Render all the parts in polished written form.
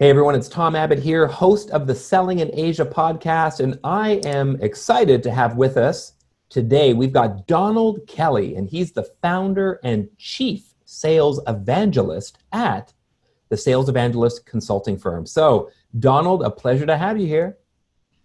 Hey everyone, it's Tom Abbott here, host of the Selling in Asia podcast, and I am excited to have with us today, we've got Donald Kelly, and he's the founder and Chief Sales Evangelist at the Sales Evangelist Consulting Firm. So, Donald, a pleasure to have you here.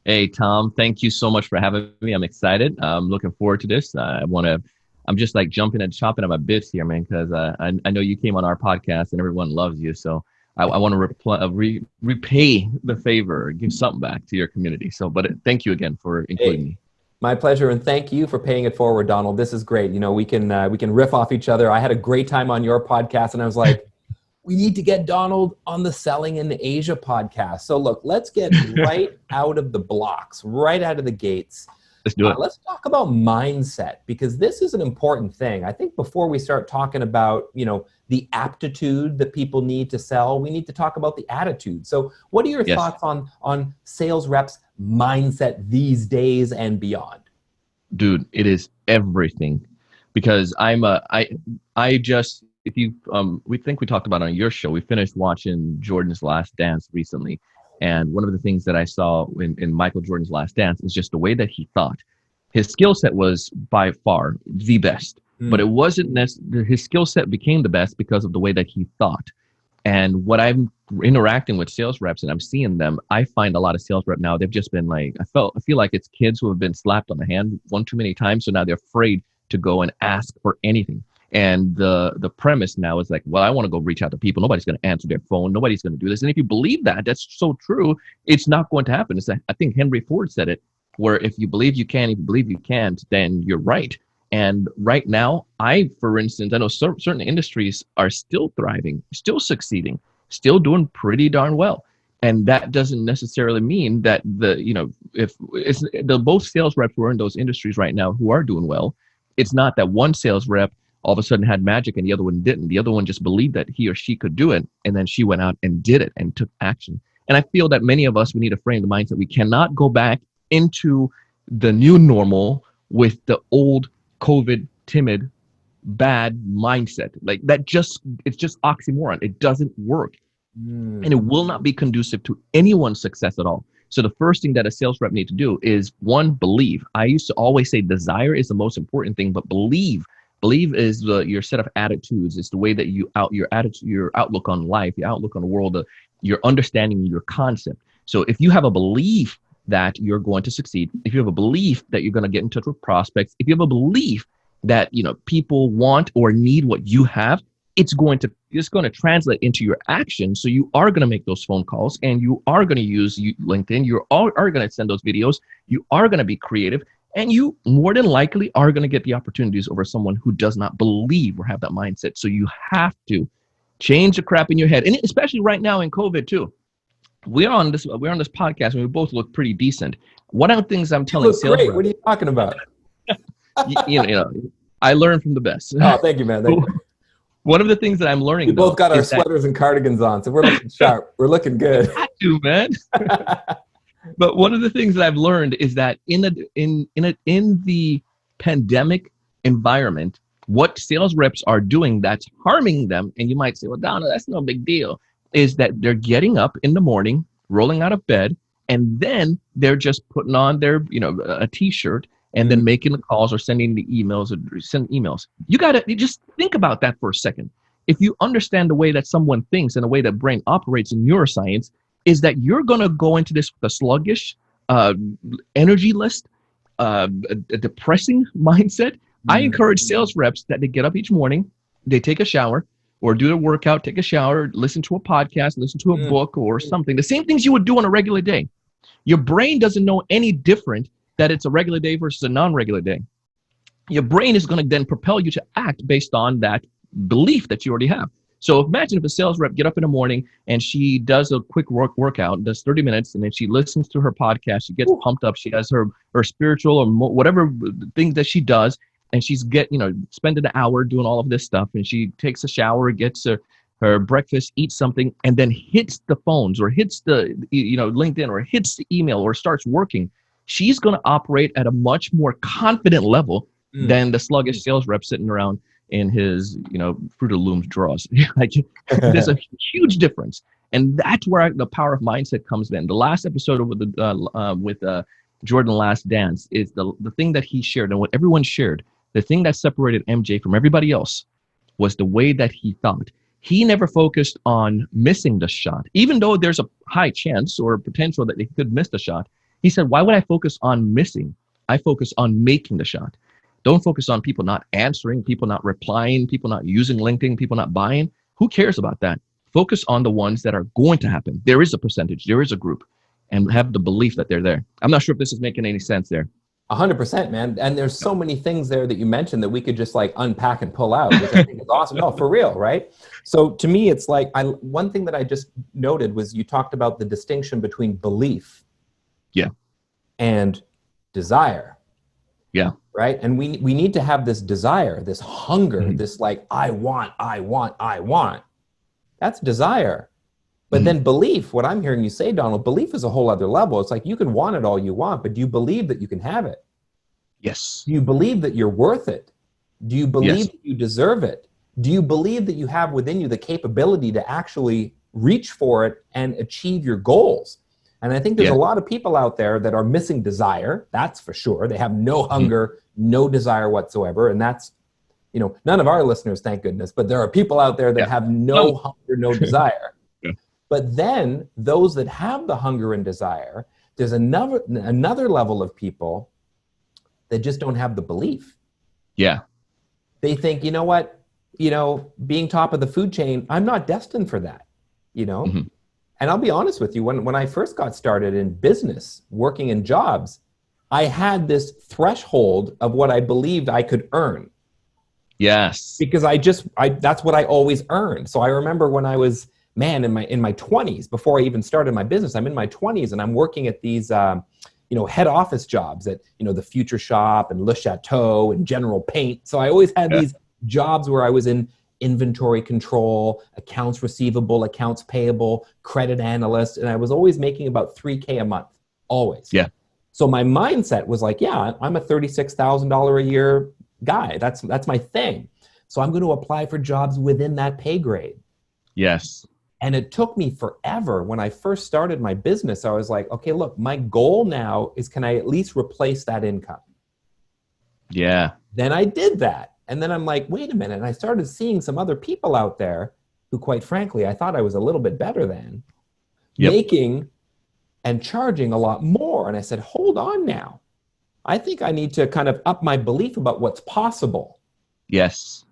Hey, Tom, thank you so much for having me. I'm excited. I'm looking forward to this. I'm just like jumping and chopping at my bits here, man, because I know you came on our podcast and everyone loves you. So I want to repay the favor, give something back to your community. But thank you again for including me. My pleasure, and thank you for paying it forward, Donald. This is great. You know, we can riff off each other. I had a great time on your podcast, and I was like, we need to get Donald on the Selling in Asia podcast. So look, let's get right out of the blocks, right out of the gates. Let's do it. Let's talk about mindset, because this is an important thing. I think before we start talking about, the aptitude that people need to sell, we need to talk about the attitude. So what are your thoughts on sales reps' mindset these days and beyond? Dude, it is everything. Because we think we talked about it on your show. We finished watching Jordan's Last Dance recently. And one of the things that I saw in Michael Jordan's Last Dance is just the way that he thought. His skill set was by far the best, but it wasn't his skill set became the best because of the way that he thought. And what I'm interacting with sales reps and I'm seeing them, I find a lot of sales rep now, they've just been like, I feel like it's kids who have been slapped on the hand one too many times. So now they're afraid to go and ask for anything. And the premise now is like, well, I want to go reach out to people. Nobody's going to answer their phone. Nobody's going to do this. And if you believe that, that's so true. It's not going to happen. I think Henry Ford said it, where if you believe you can, if you believe you can't, then you're right. And right now, for instance, I know certain industries are still thriving, still succeeding, still doing pretty darn well. And that doesn't necessarily mean that if it's both sales reps who are in those industries right now who are doing well, it's not that one sales rep all of a sudden had magic and the other one didn't. The other one just believed that he or she could do it. And then she went out and did it and took action. And I feel that many of us, we need to frame the mindset. We cannot go back into the new normal with the old COVID, timid, bad mindset. Like it's just oxymoron. It doesn't work. And it will not be conducive to anyone's success at all. So the first thing that a sales rep needs to do is, one, believe. I used to always say desire is the most important thing, but believe. Believe is your set of attitudes. It's the way that your attitude, your outlook on life, your outlook on the world, your understanding, your concept. So if you have a belief that you're going to succeed, if you have a belief that you're going to get in touch with prospects, if you have a belief that people want or need what you have, it's going to translate into your action. So you are going to make those phone calls, and you are going to use LinkedIn. You are going to send those videos. You are going to be creative. And you more than likely are going to get the opportunities over someone who does not believe or have that mindset. So you have to change the crap in your head. And especially right now in COVID too. We're on this podcast and we both look pretty decent. One of the things I'm telling sales reps, what are you talking about? I learn from the best. Oh, thank you, man. Thank you. One of the things that I'm learning, we both got our sweaters and cardigans on, so we're looking sharp. We're looking good. I do, man. But one of the things that I've learned is that in the pandemic environment, what sales reps are doing that's harming them, and you might say, well, Donna, that's no big deal, is that they're getting up in the morning, rolling out of bed, and then they're just putting on their, a t-shirt and then making the calls or sending the emails or send emails. You just think about that for a second. If you understand the way that someone thinks and the way that brain operates in neuroscience, is that you're going to go into this with a sluggish, energy-less, a depressing mindset. I encourage sales reps that they get up each morning, they take a shower or do a workout, take a shower, listen to a podcast, listen to a book or something. The same things you would do on a regular day. Your brain doesn't know any different that it's a regular day versus a non-regular day. Your brain is going to then propel you to act based on that belief that you already have. So imagine if a sales rep get up in the morning and she does a quick workout, does 30 minutes, and then she listens to her podcast. She gets pumped up. She has her spiritual or whatever things that she does, and she's spending an hour doing all of this stuff. And she takes a shower, gets her breakfast, eats something, and then hits the phones or hits the LinkedIn or hits the email or starts working. She's going to operate at a much more confident level than the sluggish sales rep sitting around in his, Fruit of the Looms drawers. There's a huge difference. And that's where the power of mindset comes in. The last episode with Jordan Last Dance is the thing that he shared, and what everyone shared, the thing that separated MJ from everybody else was the way that he thought. He never focused on missing the shot, even though there's a high chance or potential that he could miss the shot. He said, why would I focus on missing? I focus on making the shot. Don't focus on people not answering, people not replying, people not using LinkedIn, people not buying. Who cares about that? Focus on the ones that are going to happen. There is a percentage, there is a group, and have the belief that they're there. I'm not sure if this is making any sense there. 100%, man. And there's so many things there that you mentioned that we could just like unpack and pull out, which I think is awesome. No, for real, right? So to me, it's like, one thing that I just noted was you talked about the distinction between belief and desire. Yeah. Right? And we need to have this desire, this hunger, this like, I want. That's desire. But then belief, what I'm hearing you say, Donald, belief is a whole other level. It's like you can want it all you want, but do you believe that you can have it? Yes. Do you believe that you're worth it? Do you believe that you deserve it? Do you believe that you have within you the capability to actually reach for it and achieve your goals? And I think there's a lot of people out there that are missing desire. That's for sure. They have no hunger, no desire whatsoever. And that's, you know, none of our listeners, thank goodness, but there are people out there that have no hunger, no desire. But then those that have the hunger and desire, there's another level of people that just don't have the belief. Yeah. They think, you know what, being top of the food chain, I'm not destined for that, And I'll be honest with you, when I first got started in business, working in jobs, I had this threshold of what I believed I could earn. Yes. Because that's what I always earned. So I remember when I was, in my 20s, before I even started my business, I'm in my 20s and I'm working at these, head office jobs at, the Future Shop and Le Chateau and General Paint. So I always had these jobs where I was in inventory control, accounts receivable, accounts payable, credit analyst. And I was always making about $3,000 a month, always. Yeah. So my mindset was like, I'm a $36,000 a year guy. That's my thing. So I'm going to apply for jobs within that pay grade. Yes. And it took me forever. When I first started my business, I was like, okay, look, my goal now is, can I at least replace that income? Yeah. Then I did that. And then I'm like, wait a minute. And I started seeing some other people out there who, quite frankly, I thought I was a little bit better than, making and charging a lot more. And I said, hold on now. I think I need to kind of up my belief about what's possible. Yes.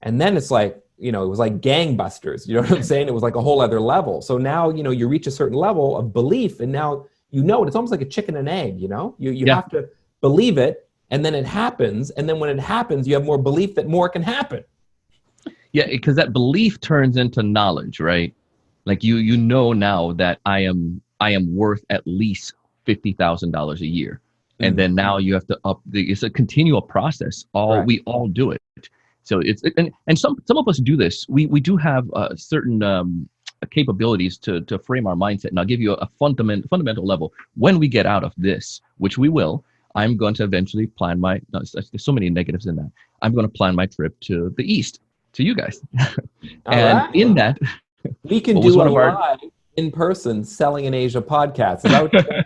And then it's like, it was like gangbusters. You know what I'm saying? It was like a whole other level. So now, you reach a certain level of belief, and now it's almost like a chicken and egg, You have to believe it, and then it happens. And then when it happens, you have more belief that more can happen. Yeah, because that belief turns into knowledge, right? Like you know now that I am worth at least $50,000 a year. And then now you have to it's a continual process. We all do it. So it's, and some of us do this. We do have certain capabilities to frame our mindset. And I'll give you a fundamental level. When we get out of this, which we will, I'm going to eventually plan there's so many negatives in that. I'm going to plan my trip to the East, to you guys. In that, we can do a live in-person Selling in Asia podcast. Is that what you're saying?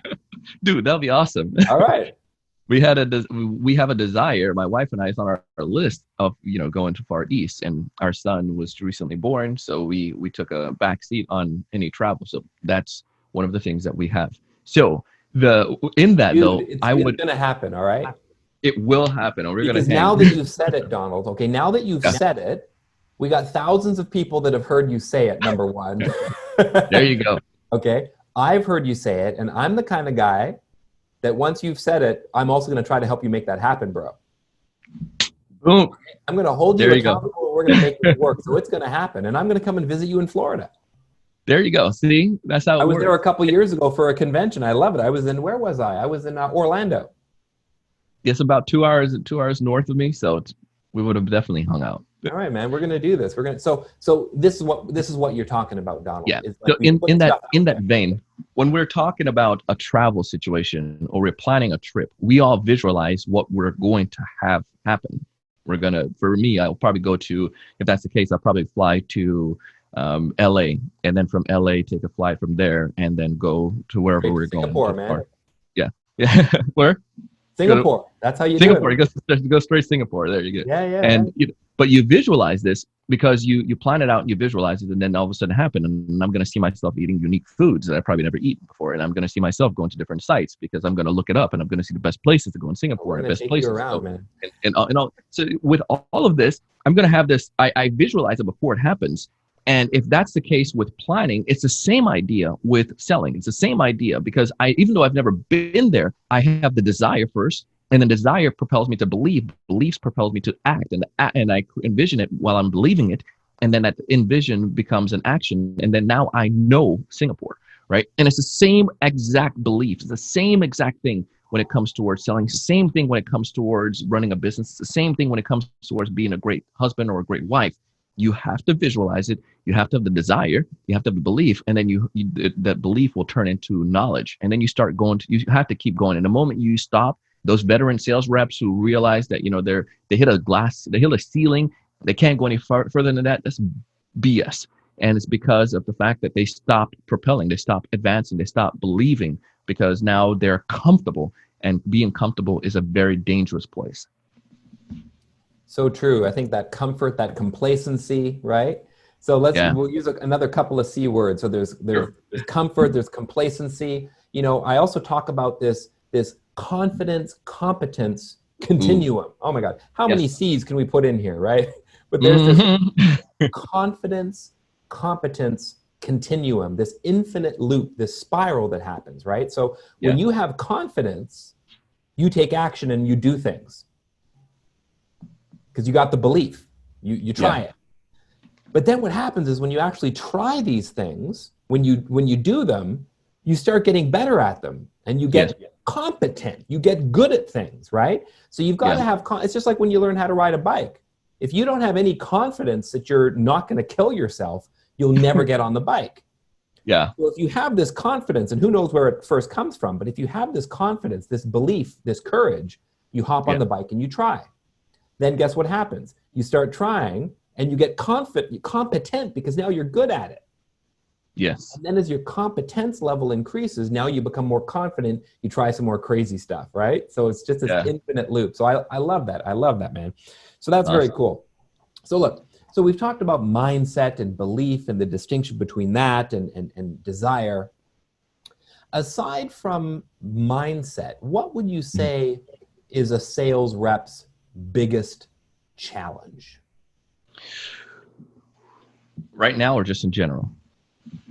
Dude, that'll be awesome. All right. We have a desire. My wife and I is on our list of going to Far East, and our son was recently born, so we took a back seat on any travel. So that's one of the things that we have. So it's going to happen. All right. It will happen. Because now that you've said it, Donald. Okay, now that you've said it, we got thousands of people that have heard you say it. Number one. There you go. Okay, I've heard you say it, and I'm the kind of guy that once you've said it, I'm also going to try to help you make that happen, bro. Boom. I'm going to hold you accountable. We're going to make it work. So it's going to happen. And I'm going to come and visit you in Florida. There you go. See, that's how it works. I was there a couple years ago for a convention. I love it. Where was I? I was in Orlando. It's about 2 hours north of me. So we would have definitely hung out. All right, man. We're going to do this. So this is what you're talking about, Donald. Yeah. Like so in that vein, when we're talking about a travel situation or we're planning a trip, we all visualize what we're going to have happen. For me, I'll probably go to, if that's the case, I'll probably fly to LA, and then from LA take a flight from there, and then go to wherever Straight we're to going. Singapore, man. Yeah, yeah. Where? Singapore. That's how you Singapore. do it. You go straight to Singapore. There you go. Yeah, yeah. And but you visualize this because you plan it out and you visualize it, and then all of a sudden happen. And I'm going to see myself eating unique foods that I probably never eaten before, and I'm going to see myself going to different sites because I'm going to look it up, and I'm going to see the best places to go in Singapore, and the best places around, to go. Man. And all. So with all of this, I'm going to have this. I visualize it before it happens. And if that's the case with planning, it's the same idea with selling. It's the same idea because even though I've never been there, I have the desire first, and then desire propels me to believe. Beliefs propels me to act, and I envision it while I'm believing it, and then that envision becomes an action, and then now I know Singapore, right? And it's the same exact belief. It's the same exact thing when it comes towards selling. Same thing when it comes towards running a business. It's the same thing when it comes towards being a great husband or a great wife. You have to visualize it. You have to have the desire. You have to have the belief, and then that belief will turn into knowledge. And then you start going. You have to keep going. And the moment you stop, those veteran sales reps who realize that they hit a ceiling, they can't go any further than that. That's BS. And it's because of the fact that they stopped propelling, they stopped advancing, they stopped believing because now they're comfortable, and being comfortable is a very dangerous place. So true. I think that comfort, that complacency, right? So we'll use another couple of C words. So there's comfort, there's complacency. I also talk about this confidence, competence continuum. Oh my God. How many C's can we put in here, right? But there's this confidence, competence continuum, this infinite loop, this spiral that happens, right? So when you have confidence, you take action and you do things. Because you got the belief, you try it. But then what happens is when you actually try these things, when you do them, you start getting better at them, and you get competent, you get good at things, right? So you've got to have, it's just like when you learn how to ride a bike. If you don't have any confidence that you're not going to kill yourself, you'll never get on the bike. Yeah. Well, if you have this confidence, and who knows where it first comes from, but if you have this confidence, this belief, this courage, you hop on the bike and you try. Then guess what happens? You start trying and you get competent because now you're good at it. Yes. And then as your competence level increases, now you become more confident, you try some more crazy stuff, right? So it's just this infinite loop. So I love that. I love that, man. So that's very cool. So look, so we've talked about mindset and belief and the distinction between that and desire. Aside from mindset, what would you say is a sales rep's biggest challenge? Right now or just in general?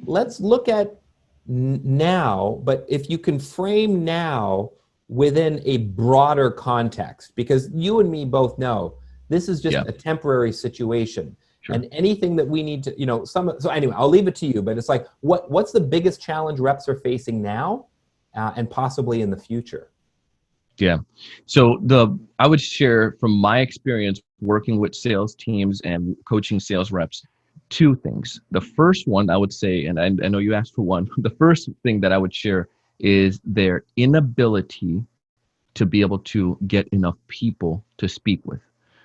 Let's look at now, but if you can frame now within a broader context, because you and me both know this is just a temporary situation. Sure. And anything that we need to, so anyway, I'll leave it to you, but it's like, what's the biggest challenge reps are facing now and possibly in the future? Yeah. So I would share from my experience working with sales teams and coaching sales reps, two things. The first one I would say, and I know you asked for one, the first thing that I would share is their inability to be able to get enough people to speak with.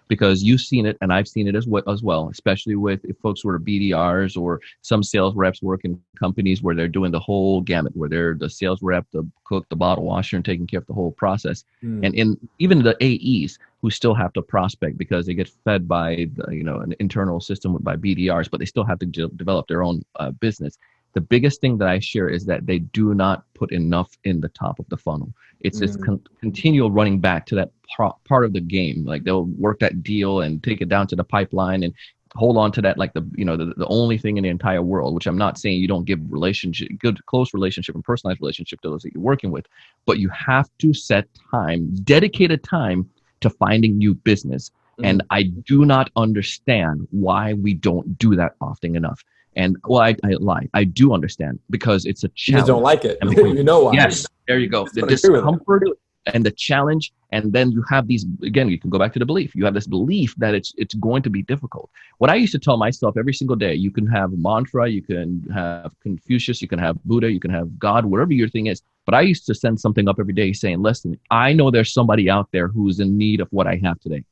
Because you've seen it, and I've seen it as well, especially with if folks who are BDRs or some sales reps work in companies where they're doing the whole gamut, where they're the sales rep, the cook, the bottle washer, and taking care of the whole process. And even the AEs who still have to prospect because they get fed by an internal system by BDRs, but they still have to develop their own business. The biggest thing that I share is that they do not put enough in the top of the funnel. It's this continual running back to that part of the game. Like they'll work that deal and take it down to the pipeline and hold on to that like the only thing in the entire world, which I'm not saying you don't give good, close relationship and personalized relationship to those that you're working with, but you have to set time, dedicated time to finding new business. And I do not understand why we don't do that often enough. And well, I lie. I do understand because it's a challenge. You just don't like it. You know why. Yes, there you go. The discomfort and the challenge. And then you have these, again, you can go back to the belief. You have this belief that it's going to be difficult. What I used to tell myself every single day, you can have mantra, you can have Confucius, you can have Buddha, you can have God, whatever your thing is. But I used to send something up every day saying, listen, I know there's somebody out there who's in need of what I have today.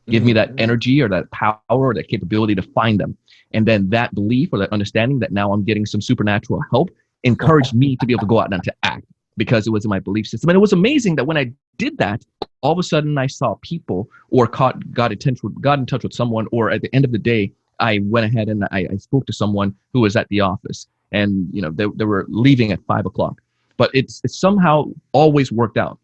Give me that energy or that power or that capability to find them. And then that belief or that understanding that now I'm getting some supernatural help encouraged me to be able to go out and to act because it was in my belief system. And it was amazing that when I did that, all of a sudden I saw people or got in touch with someone, or at the end of the day, I went ahead and I spoke to someone who was at the office, and they were leaving at 5:00. But it's somehow always worked out.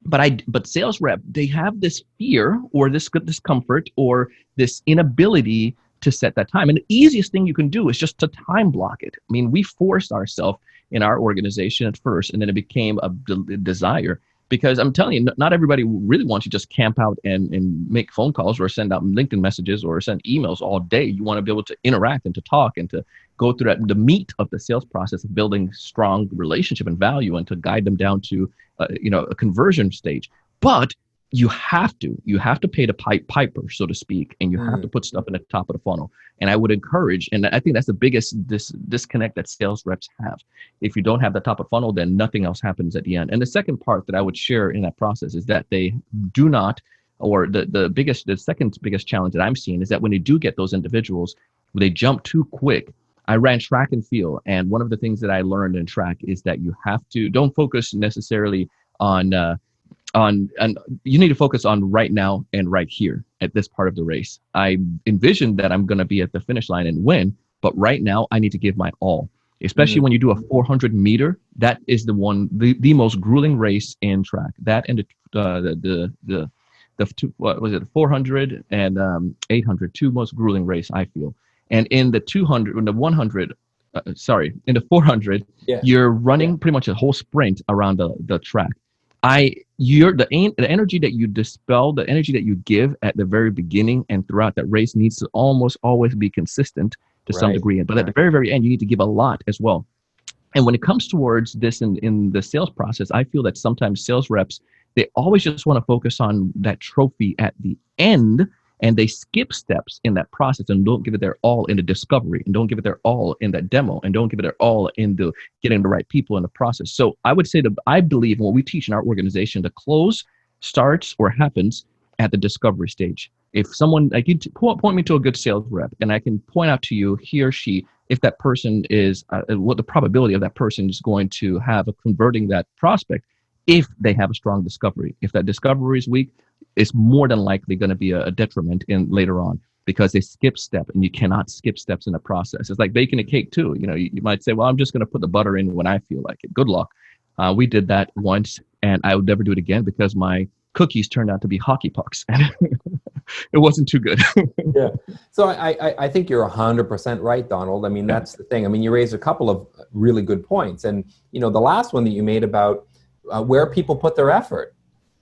But sales rep, they have this fear or this discomfort or this inability to set that time. And the easiest thing you can do is just to time block it. I mean, we forced ourselves in our organization at first, and then it became a desire. Because I'm telling you, not everybody really wants to just camp out and make phone calls or send out LinkedIn messages or send emails all day. You want to be able to interact and to talk and to go through the meat of the sales process of building strong relationship and value, and to guide them down to a conversion stage. But you have to pay the piper, so to speak, and you have to put stuff in the top of the funnel. And I would encourage, and I think that's the biggest disconnect that sales reps have. If you don't have the top of funnel, then nothing else happens at the end. And the second part that I would share in that process is that they do not, or the second biggest challenge that I'm seeing is that when you do get those individuals, they jump too quick. I ran track and field, and one of the things that I learned in track is that you don't focus necessarily on you need to focus on right now and right here at this part of the race. I envision that I'm going to be at the finish line and win, but right now I need to give my all, especially when you do a 400 meter. That is the most grueling race in track. That and the 400 and 800, two most grueling race, I feel. And in the 200, in the 100, in the 400, you're running pretty much a whole sprint around the track. The energy that you dispel, the energy that you give at the very beginning and throughout that race needs to almost always be consistent to some degree. But at the very, very end, you need to give a lot as well. And when it comes towards this in the sales process, I feel that sometimes sales reps, they always just want to focus on that trophy at the end, and they skip steps in that process and don't give it their all in the discovery, and don't give it their all in that demo, and don't give it their all in the getting the right people in the process. So I would say that I believe in what we teach in our organization, the close starts or happens at the discovery stage. If someone, like, you point me to a good sales rep, and I can point out to you, he or she, if that person is, what the probability of that person is going to have of converting that prospect, if they have a strong discovery. If that discovery is weak, it's more than likely going to be a detriment in later on, because they skip step, and you cannot skip steps in the process. It's like baking a cake too. You might say, well, I'm just going to put the butter in when I feel like it. Good luck. We did that once, and I would never do it again because my cookies turned out to be hockey pucks, and it wasn't too good. Yeah. So I think you're 100% right, Donald. I mean, that's the thing. I mean, you raised a couple of really good points, and the last one that you made about where people put their effort.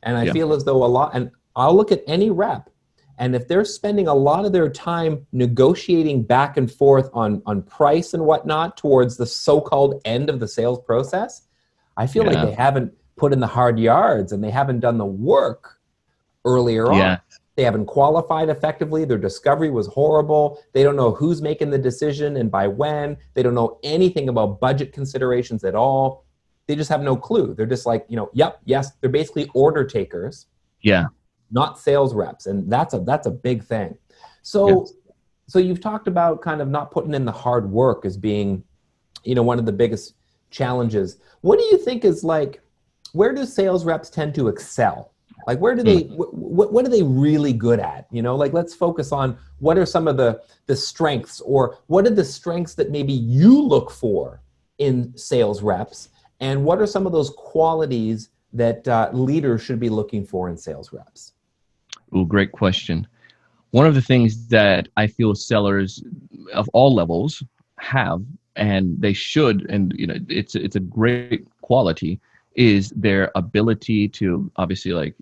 And I feel as though and I'll look at any rep, and if they're spending a lot of their time negotiating back and forth on price and whatnot towards the so-called end of the sales process, I feel like they haven't put in the hard yards, and they haven't done the work earlier on. They haven't qualified effectively. Their discovery was horrible. They don't know who's making the decision and by when. They don't know anything about budget considerations at all. They just have no clue. They're just like, yes. They're basically order takers. Yeah. Not sales reps. And that's a big thing. So you've talked about kind of not putting in the hard work as being, one of the biggest challenges. What do you think is like, where do sales reps tend to excel? Like, where do they, what are they really good at? Like, let's focus on what are some of the strengths, or what are the strengths that maybe you look for in sales reps? And what are some of those qualities that leaders should be looking for in sales reps? Oh, great question. One of the things that I feel sellers of all levels have, and they should, and it's a great quality, is their ability to obviously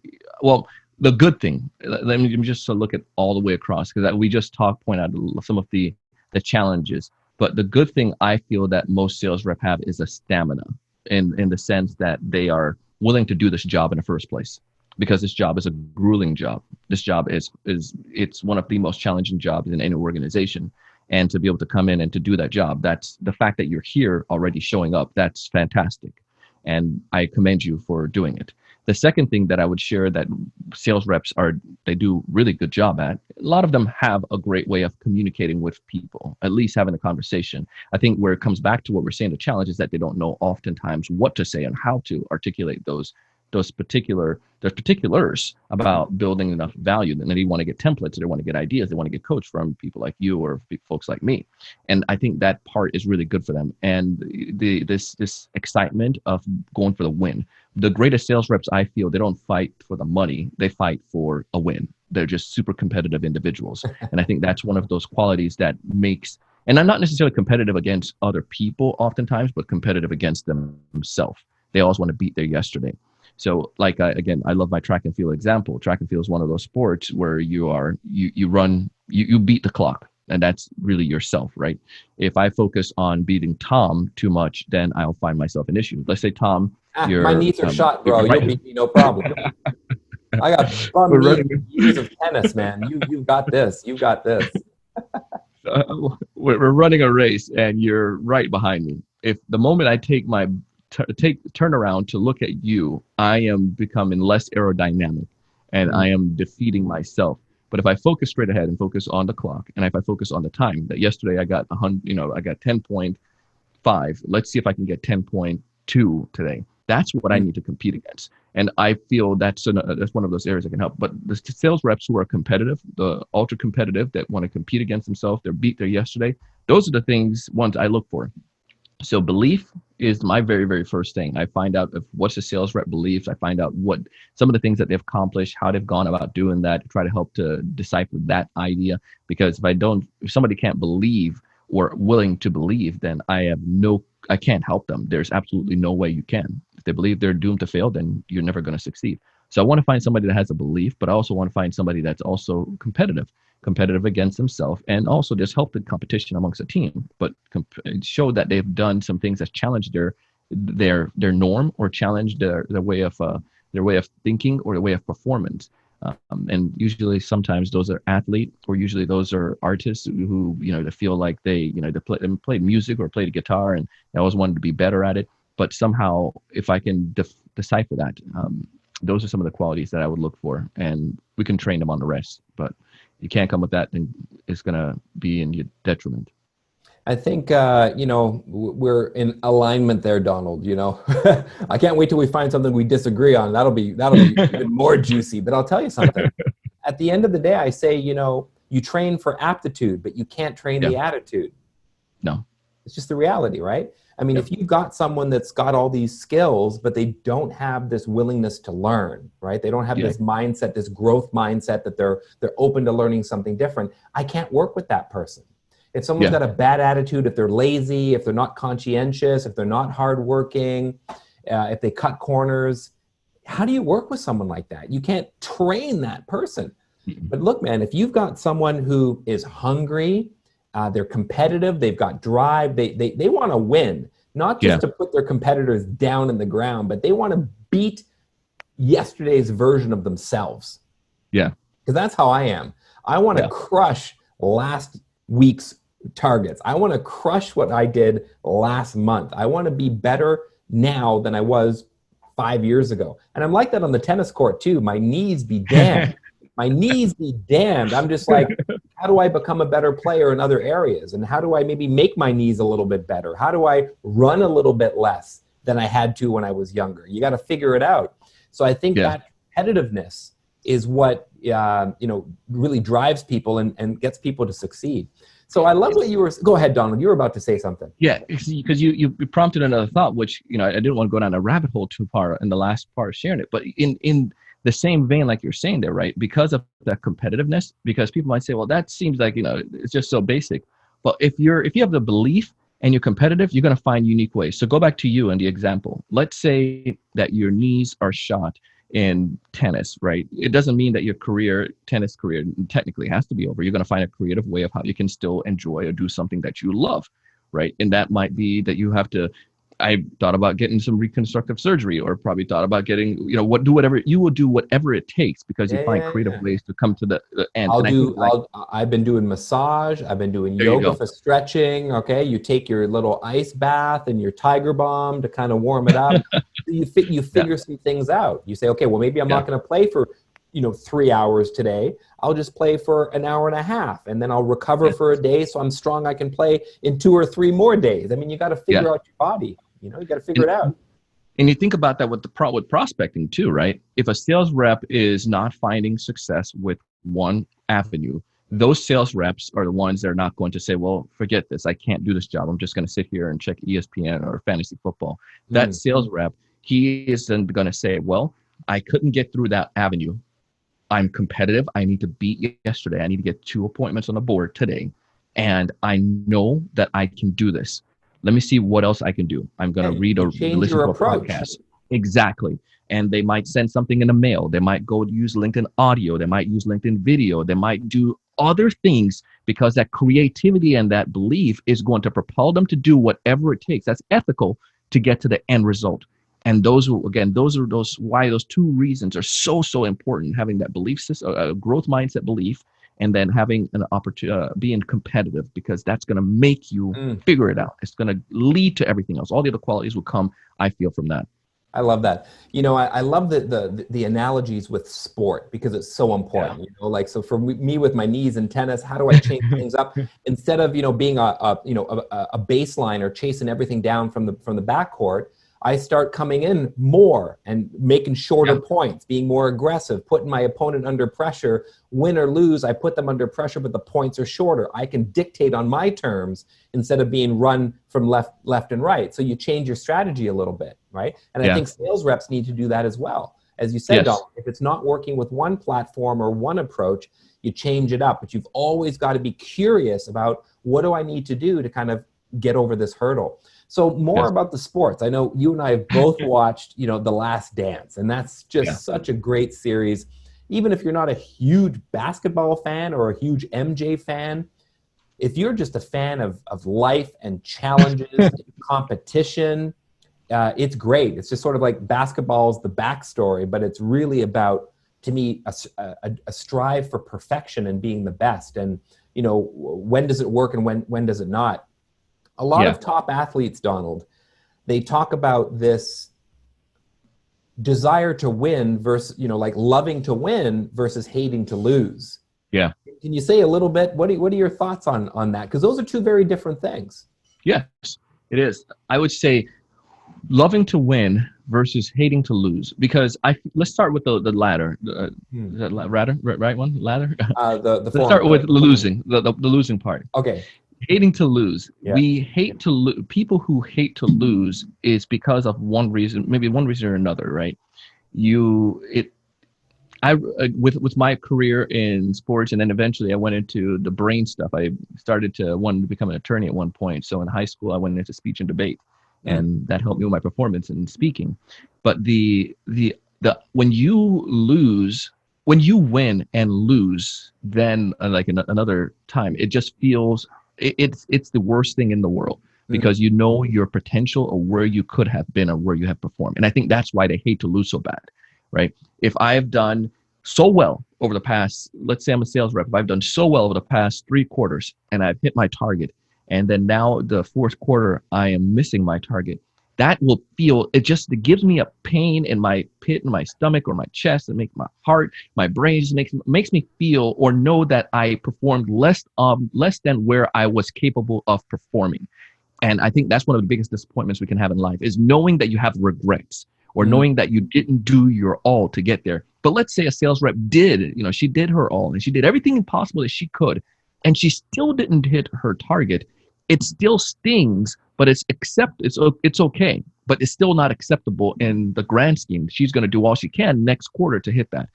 the good thing. Let me just look at all the way across, because we just point out some of the challenges. But the good thing I feel that most sales rep have is a stamina, in the sense that they are willing to do this job in the first place, because this job is a grueling job. This job it's one of the most challenging jobs in any organization. And to be able to come in and to do that job, that's the fact that you're here already showing up. That's fantastic. And I commend you for doing it. The second thing that I would share that sales reps they do really good job at, a lot of them have a great way of communicating with people, at least having a conversation. I think where it comes back to what we're saying, the challenge is that they don't know oftentimes what to say and how to articulate those particulars about building enough value. And then they want to get templates, they want to get ideas, they want to get coached from people like you or folks like me. And I think that part is really good for them. And this excitement of going for the win. The greatest sales reps, I feel, they don't fight for the money, they fight for a win. They're just super competitive individuals. And I think that's one of those qualities that makes, and I'm not necessarily competitive against other people oftentimes, but competitive against themselves. They always want to beat their yesterday. So like, I love my track and field example. Track and field is one of those sports where you beat the clock, and that's really yourself, right? If I focus on beating Tom too much, then I'll find myself an issue. Let's say, Tom, my knees are shot, bro. You'll beat me, no problem. I got bum knees years of tennis, man. You've got this. You've got this. We're running a race, and you're right behind me. If the moment I take my turn around to look at you, I am becoming less aerodynamic, and I am defeating myself. But if I focus straight ahead and focus on the clock, and if I focus on the time, that yesterday I got 100, I got 10.5. Let's see if I can get 10.2 today. That's what I need to compete against. And I feel that's one of those areas that can help. But the sales reps who are competitive, the ultra competitive, that want to compete against themselves, they beat their yesterday, those are the ones I look for. So belief is my very, very first thing. I find out what's the sales rep believes. I find out what some of the things that they've accomplished, how they've gone about doing that, to try to help to decipher that idea. Because if somebody can't believe or willing to believe, then I can't help them. There's absolutely no way you can. If they believe they're doomed to fail, then you're never going to succeed. So I want to find somebody that has a belief, but I also want to find somebody that's also competitive against themselves, and also there's healthy competition amongst a team, but show that they've done some things that challenge their norm, or challenge their way of thinking, or the way of performance. And usually, sometimes those are athletes, or usually those are artists who they feel like they played music or played a guitar, and they always wanted to be better at it. But somehow, if I can decipher that, those are some of the qualities that I would look for, and we can train them on the rest. But you can't come with that, then it's going to be in your detriment. I think, we're in alignment there, Donald. I can't wait till we find something we disagree on. That'll be even more juicy. But I'll tell you something. At the end of the day, I say, you train for aptitude, but you can't train the attitude. No. It's just the reality, right? I mean, if you've got someone that's got all these skills, but they don't have this willingness to learn, right? They don't have this mindset, this growth mindset that they're open to learning something different. I can't work with that person. If someone's got a bad attitude, if they're lazy, if they're not conscientious, if they're not hardworking, if they cut corners, how do you work with someone like that? You can't train that person. But look, man, if you've got someone who is hungry, they're competitive, they've got drive, they want to win, not just to put their competitors down in the ground, but they want to beat yesterday's version of themselves. Yeah. Because that's how I am. I want to crush last week's targets. I want to crush what I did last month. I want to be better now than I was 5 years ago. And I'm like that on the tennis court too. My knees be damned. My knees be damned. I'm just like, how do I become a better player in other areas? And how do I maybe make my knees a little bit better? How do I run a little bit less than I had to when I was younger? You got to figure it out. So I think that competitiveness is what really drives people and gets people to succeed. So I love what you were. Go ahead, Donald. You were about to say something. Yeah, because you prompted another thought, which I didn't want to go down a rabbit hole too far in the last part of sharing it, but in the same vein, like you're saying there, right? Because of that competitiveness, because people might say, well, that seems like, it's just so basic. But if you have the belief and you're competitive, you're going to find unique ways. So go back to you and the example. Let's say that your knees are shot in tennis, right? It doesn't mean that your tennis career technically has to be over. You're going to find a creative way of how you can still enjoy or do something that you love, right? And that might be that you have to, I thought about getting some reconstructive surgery, or probably thought about getting, you will do whatever it takes, because you find creative ways to come to the end. I've been doing massage. I've been doing yoga for stretching. Okay. You take your little ice bath and your Tiger Balm to kind of warm it up. you figure some things out. You say, okay, well, maybe I'm not going to play for 3 hours today. I'll just play for an hour and a half, and then I'll recover for a day so I'm strong I can play in 2 or 3 more days. I mean, you got to figure out your body. You got to figure it out. And you think about that with with prospecting too, right? If a sales rep is not finding success with one avenue, those sales reps are the ones that are not going to say, well, forget this. I can't do this job. I'm just going to sit here and check ESPN or fantasy football. That sales rep, he isn't going to say, well, I couldn't get through that avenue. I'm competitive. I need to beat yesterday. I need to get 2 appointments on the board today. And I know that I can do this. Let me see what else I can do. I'm going to read or listen to a podcast. Exactly. And they might send something in the mail. They might go use LinkedIn audio. They might use LinkedIn video. They might do other things because that creativity and that belief is going to propel them to do whatever it takes. That's ethical to get to the end result. And those are why those 2 reasons are so important. Having that belief system, growth mindset belief, and then having an opportunity, being competitive, because that's going to make you figure it out. It's going to lead to everything else. All the other qualities will come, I feel, from that. I love that. I love the analogies with sport because it's so important. So for me with my knees and tennis, how do I change things up instead of being a baseline or chasing everything down from the backcourt? I start coming in more and making shorter points, being more aggressive, putting my opponent under pressure. Win or lose, I put them under pressure, but the points are shorter. I can dictate on my terms instead of being run from left and right. So you change your strategy a little bit, right? And I think sales reps need to do that as well. As you said, Don, if it's not working with one platform or one approach, you change it up. But you've always got to be curious about what do I need to do to kind of get over this hurdle. So more about the sports. I know you and I have both watched, The Last Dance, and that's just such a great series. Even if you're not a huge basketball fan or a huge MJ fan, if you're just a fan of life and challenges, and competition, it's great. It's just sort of like basketball's the backstory, but it's really about, to me, a strive for perfection and being the best. And, when does it work and when does it not? A lot of top athletes, Donald, they talk about this desire to win versus, like loving to win versus hating to lose. Yeah. Can you say a little bit, what are your thoughts on that? Because those are 2 very different things. Yes, it is. I would say loving to win versus hating to lose, because let's start with the latter. Is that right one? Ladder? Let's start with losing, the losing part. Okay. Hating to lose. We hate to lose. People who hate to lose is because of one reason, maybe one reason or another, right? With my career in sports, and then eventually I went into the brain stuff. I started to want to become an attorney at one point. So in high school, I went into speech and debate, and that helped me with my performance in speaking. But when you win and lose, then like another time, it just feels. It's the worst thing in the world, because you know your potential or where you could have been or where you have performed. And I think that's why they hate to lose so bad, right? If I've done so well over the past, let's say I'm a sales rep, if I've done so well over the past 3 quarters and I've hit my target, and then now the 4th quarter, I am missing my target, that will feel, it gives me a pain in my pit, in my stomach or my chest. It makes my heart, my brain just makes me feel or know that I performed less than where I was capable of performing. And I think that's one of the biggest disappointments we can have in life, is knowing that you have regrets or knowing that you didn't do your all to get there. But let's say a sales rep did, she did her all and she did everything possible that she could, and she still didn't hit her target. It still stings, but it's okay, but it's still not acceptable in the grand scheme. She's going to do all she can next quarter to hit that.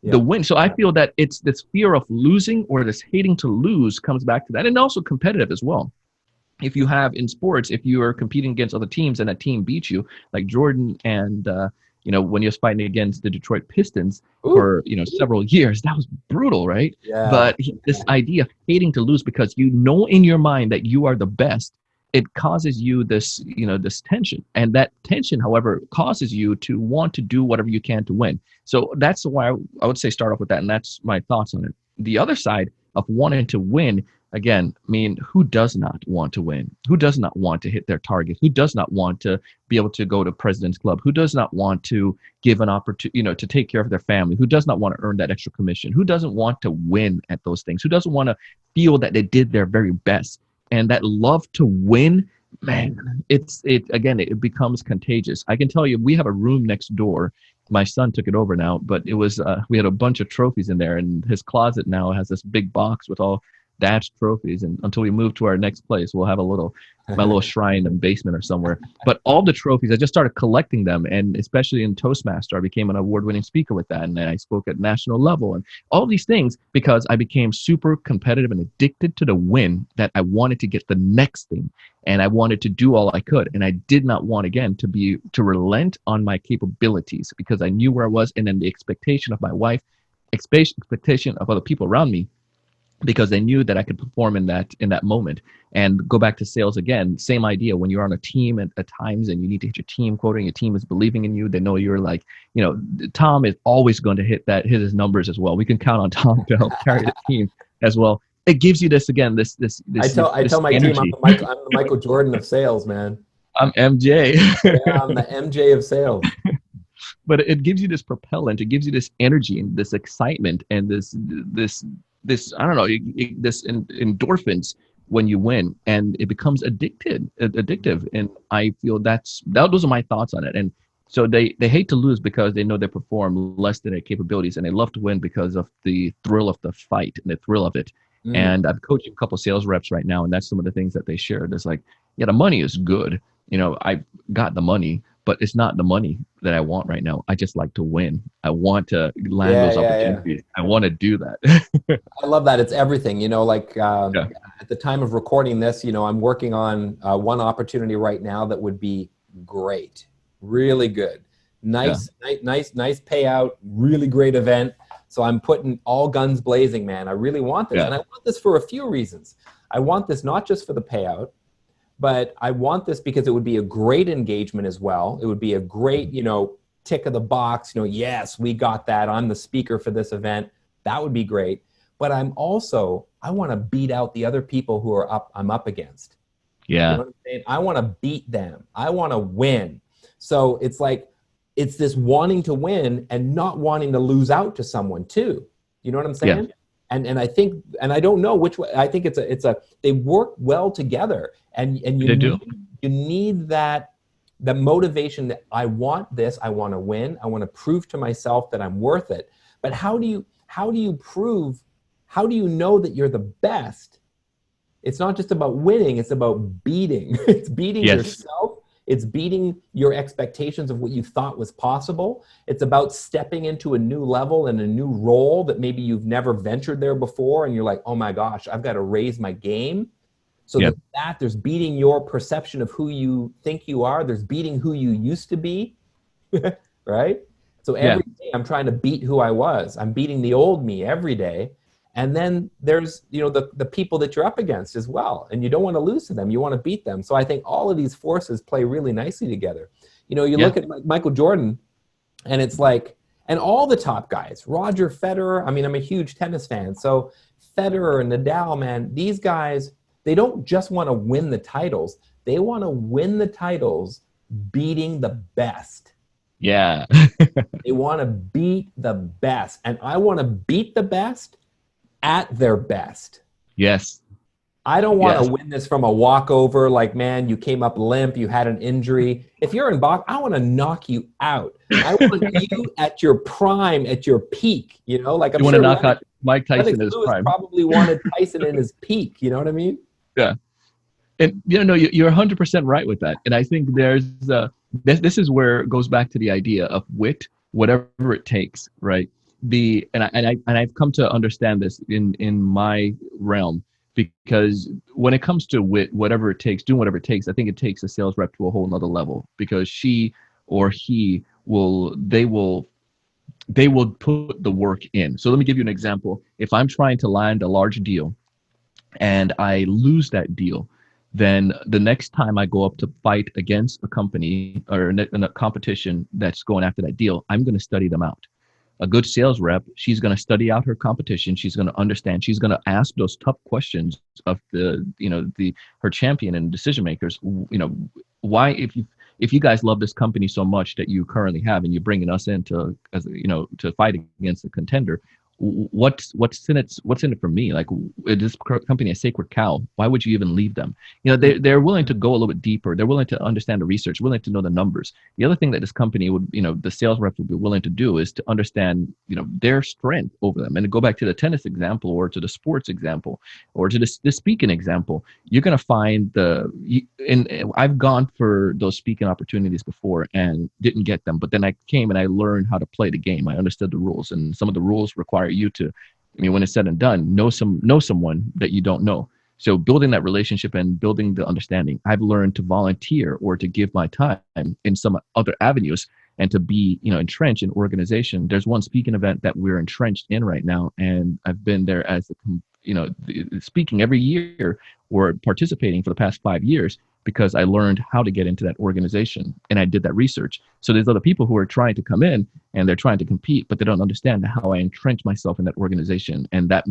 The win. So I feel that it's this fear of losing, or this hating to lose, comes back to that, and also competitive as well. If you have in sports, if you are competing against other teams and a team beats you, like Jordan and when he was fighting against the Detroit Pistons for several years, that was brutal, right? Yeah. But this idea of hating to lose because you know in your mind that you are the best, it causes you this this tension, and that tension, however, causes you to want to do whatever you can to win. So that's why I would say start off with that, and that's my thoughts on it. The other side of wanting to win again, I mean, who does not want to win? Who does not want to hit their target? Who does not want to be able to go to President's Club? Who does not want to give an opportunity, to take care of their family? Who does not want to earn that extra commission? Who doesn't want to win at those things? Who doesn't want to feel that they did their very best? And that love to win, man, it becomes contagious. I can tell you, we have a room next door. My son took it over now, but it was we had a bunch of trophies in there, and his closet now has this big box with all Dash trophies. And until we move to our next place, we'll have my little shrine in the basement or somewhere. But all the trophies, I just started collecting them, and especially in Toastmaster, I became an award-winning speaker with that, and then I spoke at national level, and all these things because I became super competitive and addicted to the win, that I wanted to get the next thing, and I wanted to do all I could, and I did not want again to relent on my capabilities, because I knew where I was, and then the expectation of my wife, expectation of other people around me, because they knew that I could perform in that moment. And go back to sales again, same idea. When you're on a team at times and you need to hit your team quota, and your team is believing in you, they know you're like, Tom is always going to hit his numbers as well. We can count on Tom to help carry the team as well. It gives you this again, this I tell my energy. team I'm the Michael Jordan of sales, man. I'm MJ. Yeah, I'm the MJ of sales. But it gives you this propellant. It gives you this energy and this excitement and this I don't know, this endorphins when you win, and it becomes addictive. And I feel those are my thoughts on it. And so they hate to lose because they know they perform less than their capabilities, and they love to win because of the thrill of the fight and the thrill of it. And I'm coaching a couple of sales reps right now, and that's some of the things that they shared. It's like, yeah, the money is good. I've got the money, but it's not the money that I want right now. I just like to win. I want to land those opportunities. Yeah. I want to do that. I love that. It's everything, at the time of recording this, I'm working on one opportunity right now that would be great. Really good. Nice payout, really great event. So I'm putting all guns blazing, man. I really want this. And I want this for a few reasons. I want this not just for the payout, but I want this because it would be a great engagement as well. It would be a great, tick of the box, yes, we got that. I'm the speaker for this event. That would be great. But I want to beat out the other people who I'm up against. Yeah. You know what I'm saying? I want to beat them. I want to win. So it's like, it's this wanting to win and not wanting to lose out to someone too. You know what I'm saying? Yeah. And I think, and I don't know which way, I think they work well together, and you need that, the motivation that I want this, I want to win, I want to prove to myself that I'm worth it. But how do you know that you're the best? It's not just about winning, it's about beating. It's beating yourself. It's beating your expectations of what you thought was possible. It's about stepping into a new level and a new role that maybe you've never ventured there before. And you're like, oh my gosh, I've got to raise my game. So that there's beating your perception of who you think you are. There's beating who you used to be, right? So every day I'm trying to beat who I was. I'm beating the old me every day. And then there's, the people that you're up against as well. And you don't want to lose to them. You want to beat them. So I think all of these forces play really nicely together. You look at Michael Jordan, and it's like, and all the top guys, Roger Federer. I mean, I'm a huge tennis fan. So Federer and Nadal, man, these guys, they don't just want to win the titles. They want to win the titles beating the best. Yeah. They want to beat the best. And I want to beat the best at their best. Yes. I don't want to win this from a walkover, like, man, you came up limp, you had an injury. If you're in box, I want to knock you out. I want you at your prime, at your peak, like I'm you want to knock out Mike Tyson in his prime. Probably wanted Tyson in his peak, you know what I mean? Yeah. And you're 100% right with that. And I think there's this is where it goes back to the idea of wit, whatever it takes, right? I've come to understand this in my realm, because when it comes to wit, whatever it takes, doing whatever it takes, I think it takes a sales rep to a whole nother level, because she or he will put the work in. So let me give you an example. If I'm trying to land a large deal and I lose that deal, then the next time I go up to fight against a company or in a competition that's going after that deal, I'm going to study them out. A good sales rep, she's going to study out her competition. She's going to understand. She's going to ask those tough questions of her champion and decision makers. Why, if you guys love this company so much that you currently have, and you're bringing us in to fight against the contender, what's in it for me? Like, this company a sacred cow? Why would you even leave them? They're willing to go a little bit deeper. They're willing to understand the research, willing to know the numbers. The other thing that this company would, the sales rep would be willing to do is to understand, their strength over them. And to go back to the tennis example, or to the sports example, or to the speaking example, you're going to find I've gone for those speaking opportunities before and didn't get them, but then I came and I learned how to play the game. I understood the rules, and some of the rules require you to, when it's said and done, know someone that you don't know. So building that relationship and building the understanding, I've learned to volunteer or to give my time in some other avenues, and to be, entrenched in organization. There's one speaking event that we're entrenched in right now, and I've been there as speaking every year, or participating for the past 5 years, because I learned how to get into that organization and I did that research. So there's other people who are trying to come in and they're trying to compete, but they don't understand how I entrench myself in that organization, and that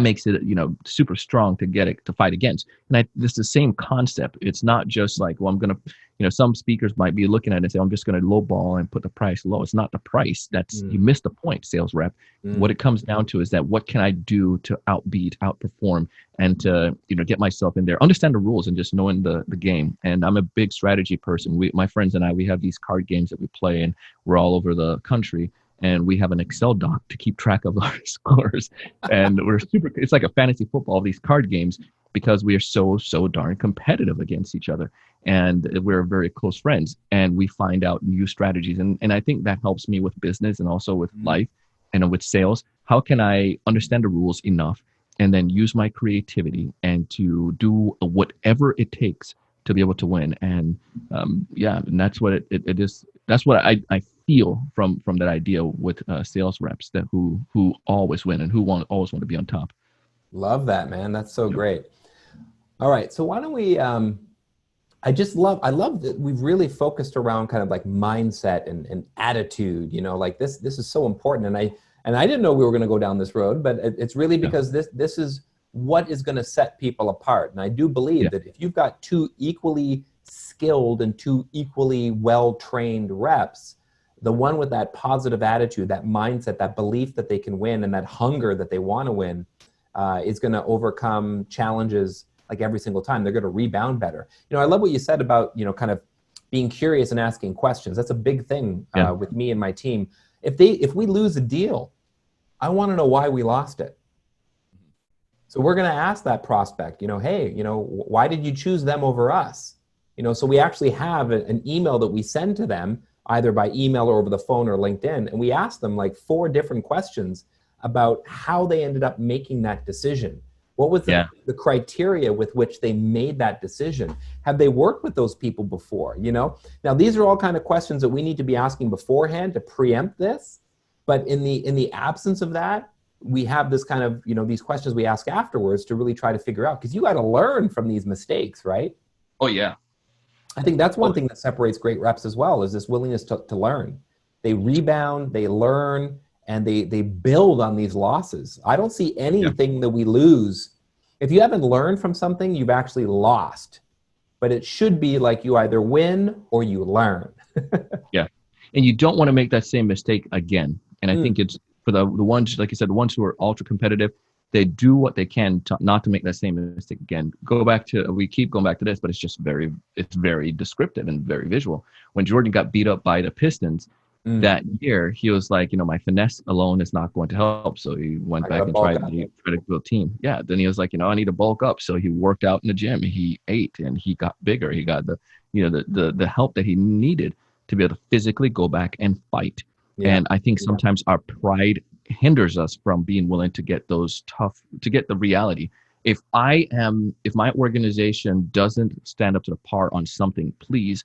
makes it, super strong to fight against. And this is the same concept. It's not just like, well, I'm going to, some speakers might be looking at it and say, I'm just going to lowball and put the price low. It's not the price. You missed the point, sales rep. What it comes down to is that, what can I do to outperform, and to, get myself in there, understand the rules, and just knowing the game. And I'm a big strategy person. My friends and I, we have these card games that we play, and we're all over the country. And we have an Excel doc to keep track of our scores. And it's like a fantasy football, these card games, because we are so darn competitive against each other. And we're very close friends, and we find out new strategies. And I think that helps me with business, and also with life, and with sales. How can I understand the rules enough, and then use my creativity and to do whatever it takes to be able to win? And and that's what it is. That's what I feel from that idea with sales reps, that who always win, and who always want to be on top. Love that, man. That's so great. All right, so why don't we? I love that we've really focused around kind of like mindset and attitude. Like this is so important, and I didn't know we were going to go down this road, but it's really because this is what is going to set people apart. And I do believe that if you've got two equally skilled and two equally well-trained reps, the one with that positive attitude, that mindset, that belief that they can win, and that hunger that they want to win, is going to overcome challenges like every single time. They're going to rebound better. I love what you said about, kind of being curious and asking questions. That's a big thing with me and my team. If we lose a deal, I want to know why we lost it. So we're going to ask that prospect, hey, why did you choose them over us? So we actually have an email that we send to them, either by email or over the phone or LinkedIn. And we ask them like 4 different questions about how they ended up making that decision. What was the criteria with which they made that decision? Have they worked with those people before? Now these are all kind of questions that we need to be asking beforehand to preempt this. But in the absence of that, we have this kind of, these questions we ask afterwards to really try to figure out, because you got to learn from these mistakes, right? Oh yeah. I think that's one thing that separates great reps as well, is this willingness to learn. They rebound, they learn, and they build on these losses. I don't see anything that we lose. If you haven't learned from something, you've actually lost. But it should be like you either win or you learn. Yeah. And you don't want to make that same mistake again. And I think it's for the ones, like you said, the ones who are ultra competitive, they do what they can not to make that same mistake again. We keep going back to this, but it's just it's very descriptive and very visual. When Jordan got beat up by the Pistons that year, he was like, my finesse alone is not going to help. So he went back and tried to build a team. Yeah. Then he was like, I need to bulk up. So he worked out in the gym. He ate and he got bigger. He got the help that he needed to be able to physically go back and fight. Yeah. And I think sometimes our pride hinders us from being willing to get to get the reality. If my organization doesn't stand up to the par on something, please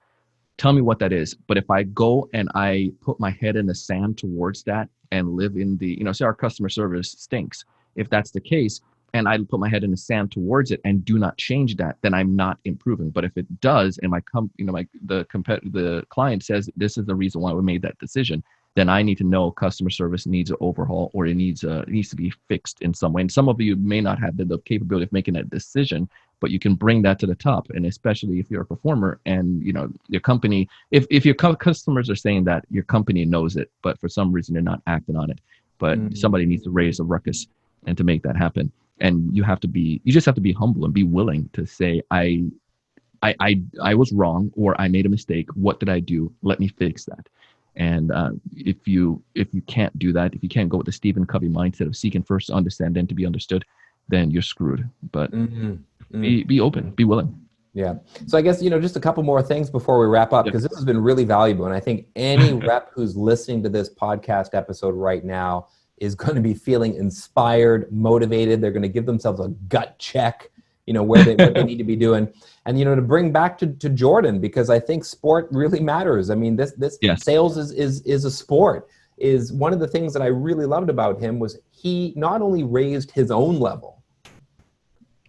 tell me what that is. But if I go and I put my head in the sand towards that and live in say our customer service stinks. If that's the case, and I put my head in the sand towards it and do not change that, then I'm not improving. But if it does, and the client says this is the reason why we made that decision, then I need to know customer service needs an overhaul, or it needs to be fixed in some way. And some of you may not have the capability of making that decision, but you can bring that to the top. And especially if you're a performer and your company, if your customers are saying that, your company knows it, but for some reason they're not acting on it. But somebody needs to raise a ruckus and to make that happen. And you just have to be humble and be willing to say, I was wrong, or I made a mistake. What did I do? Let me fix that. And if you can't do that, if you can't go with the Stephen Covey mindset of seeking first to understand, then to be understood, then you're screwed. But be open, be willing. Yeah. So I guess, just a couple more things before we wrap up, because this has been really valuable. And I think any rep who's listening to this podcast episode right now is going to be feeling inspired, motivated. They're going to give themselves a gut check, what they need to be doing. And, to bring back to Jordan, because I think sport really matters. I mean, this sales is a sport. Is one of the things that I really loved about him was he not only raised his own level,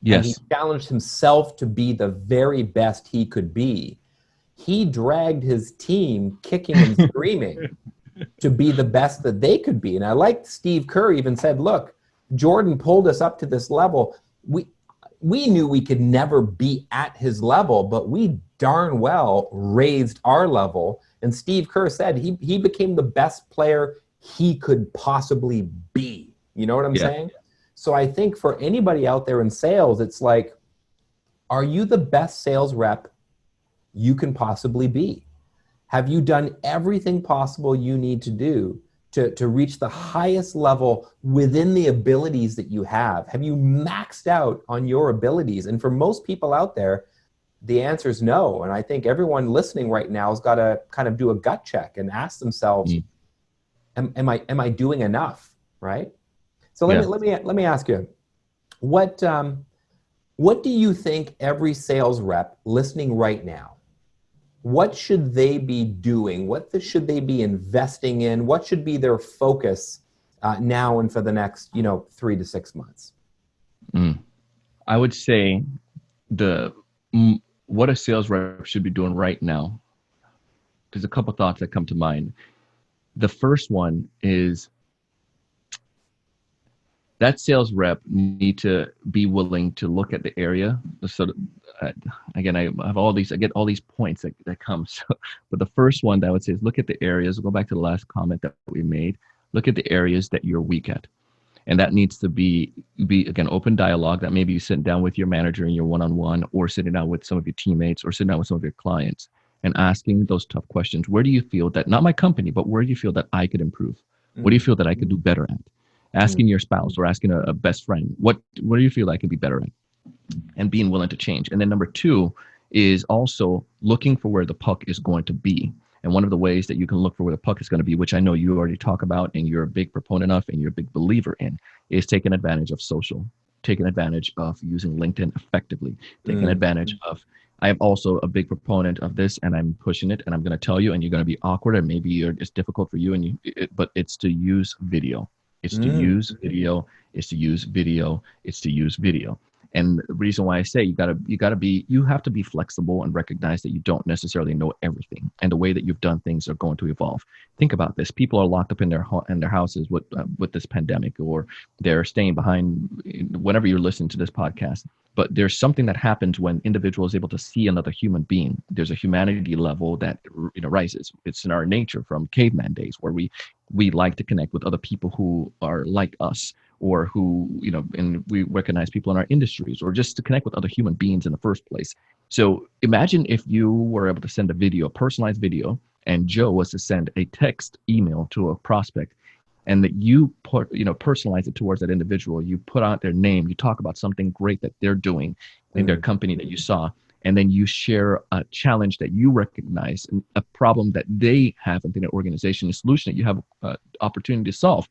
and he challenged himself to be the very best he could be. He dragged his team kicking and screaming to be the best that they could be. And I liked Steve Kerr even said, look, Jordan pulled us up to this level. We knew we could never be at his level, but we darn well raised our level. And Steve Kerr said he became the best player he could possibly be. You know what I'm saying? So I think for anybody out there in sales, it's like, are you the best sales rep you can possibly be? Have you done everything possible you need to do to reach the highest level within the abilities that you have? Have you maxed out on your abilities? And for most people out there, the answer is no. And I think everyone listening right now has got to kind of do a gut check and ask themselves, am I doing enough, right? So let me ask you, what do you think every sales rep listening right now, what should they be doing? What should they be investing in? What should be their focus now and for the next 3 to 6 months? I would say what a sales rep should be doing right now. There's a couple thoughts that come to mind. The first one is that sales rep need to be willing to look at the area. So again, I get all these points that come. So, but the first one that I would say is look at the areas. We'll go back to the last comment that we made. Look at the areas that you're weak at. And that needs to be again, open dialogue. That maybe you sit down with your manager in your one-on-one, or sitting down with some of your teammates, or sitting down with some of your clients and asking those tough questions. Where do you feel that, not my company, but where do you feel that I could improve? What do you feel that I could do better at? Asking your spouse or asking a best friend, what do you feel I can be better at? And being willing to change. And then number two is also looking for where the puck is going to be. And one of the ways that you can look for where the puck is going to be, which I know you already talk about and you're a big proponent of and you're a big believer in, is taking advantage of social, taking advantage of using LinkedIn effectively, taking advantage of, I am also a big proponent of this, and I'm pushing it, and I'm going to tell you, and you're going to be awkward, and maybe it's difficult for you, but it's to use video. It's to use video. It's to use video. It's to use video. And the reason why I say you have to be flexible and recognize that you don't necessarily know everything, and the way that you've done things are going to evolve. Think about this: people are locked up in their houses with this pandemic, or they're staying behind. Whenever you're listening to this podcast, but there's something that happens when individual is able to see another human being. There's a humanity level that rises. It's in our nature from caveman days, where we like to connect with other people who are like us, or who, and we recognize people in our industries, or just to connect with other human beings in the first place. So imagine if you were able to send a personalized video, and Joe was to send a text email to a prospect, and that you personalize it towards that individual. You put out their name, you talk about something great that they're doing in their company that you saw, and then you share a challenge that you recognize, and a problem that they have in their organization, a solution that you have opportunity to solve.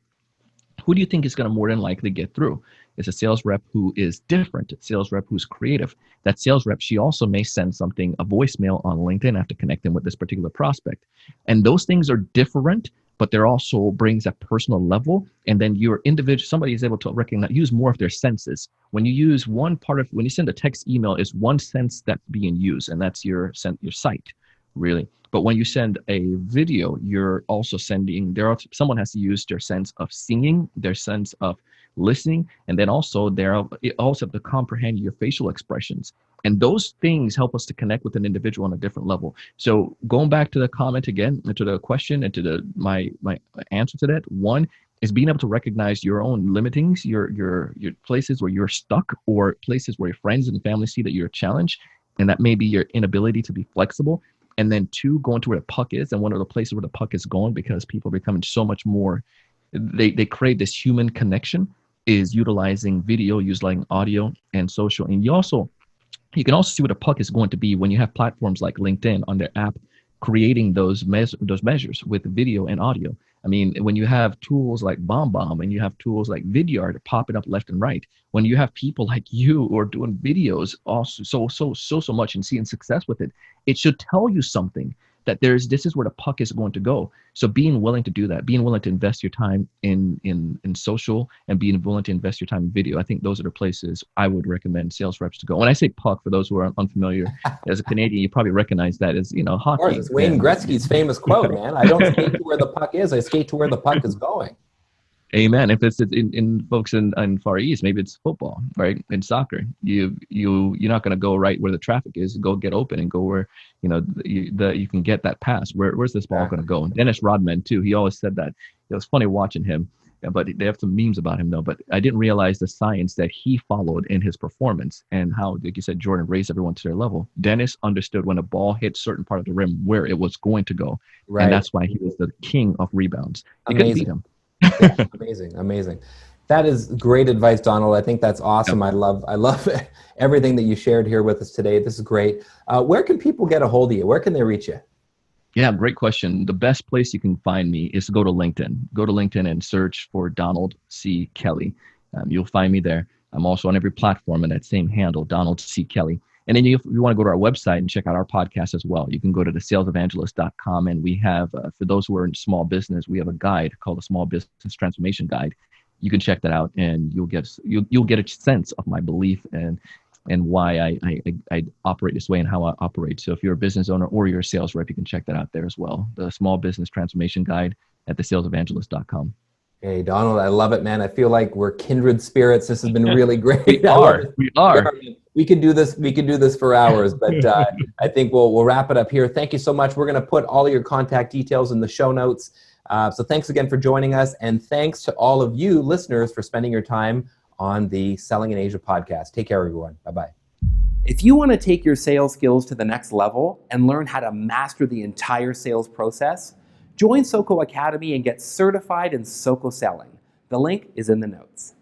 Who do you think is going to more than likely get through? It's a sales rep who is different, a sales rep who's creative. That sales rep, she also may send a voicemail on LinkedIn after connecting with this particular prospect. And those things are different, but they're also brings a personal level. And then your individual, somebody is able to use more of their senses. When you use when you send a text email, is one sense that's being used, and that's your sight, really. But when you send a video, you're also sending, someone has to use their sense of seeing, their sense of listening, and then also it also have to comprehend your facial expressions. And those things help us to connect with an individual on a different level. So going back to the comment again, to the question, and to my answer to that, one is being able to recognize your own limitings, your places where you're stuck, or places where your friends and family see that you're challenged, and that may be your inability to be flexible. And then two, going to where the puck is, and one of the places where the puck is going, because people are becoming so much more, they crave this human connection, is utilizing video, utilizing audio and social. And you can also see what the puck is going to be when you have platforms like LinkedIn on their app creating those measures with video and audio. I mean, when you have tools like BombBomb and you have tools like Vidyard popping up left and right, when you have people like you who are doing videos also so much and seeing success with it, it should tell you something, that this is where the puck is going to go. So being willing to do that, being willing to invest your time in social, and being willing to invest your time in video, I think those are the places I would recommend sales reps to go. When I say puck, for those who are unfamiliar, as a Canadian, you probably recognize that as, hockey. Of course, it's Wayne Gretzky's famous quote, man. I don't skate to where the puck is, I skate to where the puck is going. Amen. If it's in folks in Far East, maybe it's football, right? In soccer, you're not going to go right where the traffic is. Go get open and go where you can get that pass. Where's this ball going to go? And Dennis Rodman too. He always said that. It was funny watching him, but they have some memes about him though. But I didn't realize the science that he followed in his performance, and how, like you said, Jordan raised everyone to their level. Dennis understood when a ball hit certain part of the rim where it was going to go, right. And that's why he was the king of rebounds. You couldn't beat him. Yeah, amazing. That is great advice, Donald. I think that's awesome. Yep. I love everything that you shared here with us today. This is great. Where can people get a hold of you? Where can they reach you? Yeah, great question. The best place you can find me is to go to LinkedIn. Go to LinkedIn and search for Donald C. Kelly. You'll find me there. I'm also on every platform in that same handle, Donald C. Kelly. And then if you want to go to our website and check out our podcast as well, you can go to thesalesevangelist.com. And we have, for those who are in small business, we have a guide called the Small Business Transformation Guide. You can check that out, and you'll get a sense of my belief and why I operate this way and how I operate. So if you're a business owner or you're a sales rep, you can check that out there as well. The Small Business Transformation Guide at thesalesevangelist.com. Hey, Donald, I love it, man. I feel like we're kindred spirits. This has been really great. We are. We could do this for hours, but I think we'll wrap it up here. Thank you so much. We're going to put all of your contact details in the show notes. So thanks again for joining us. And thanks to all of you listeners for spending your time on the Selling in Asia podcast. Take care, everyone. Bye-bye. If you want to take your sales skills to the next level and learn how to master the entire sales process, join SOCO Academy and get certified in SOCO selling. The link is in the notes.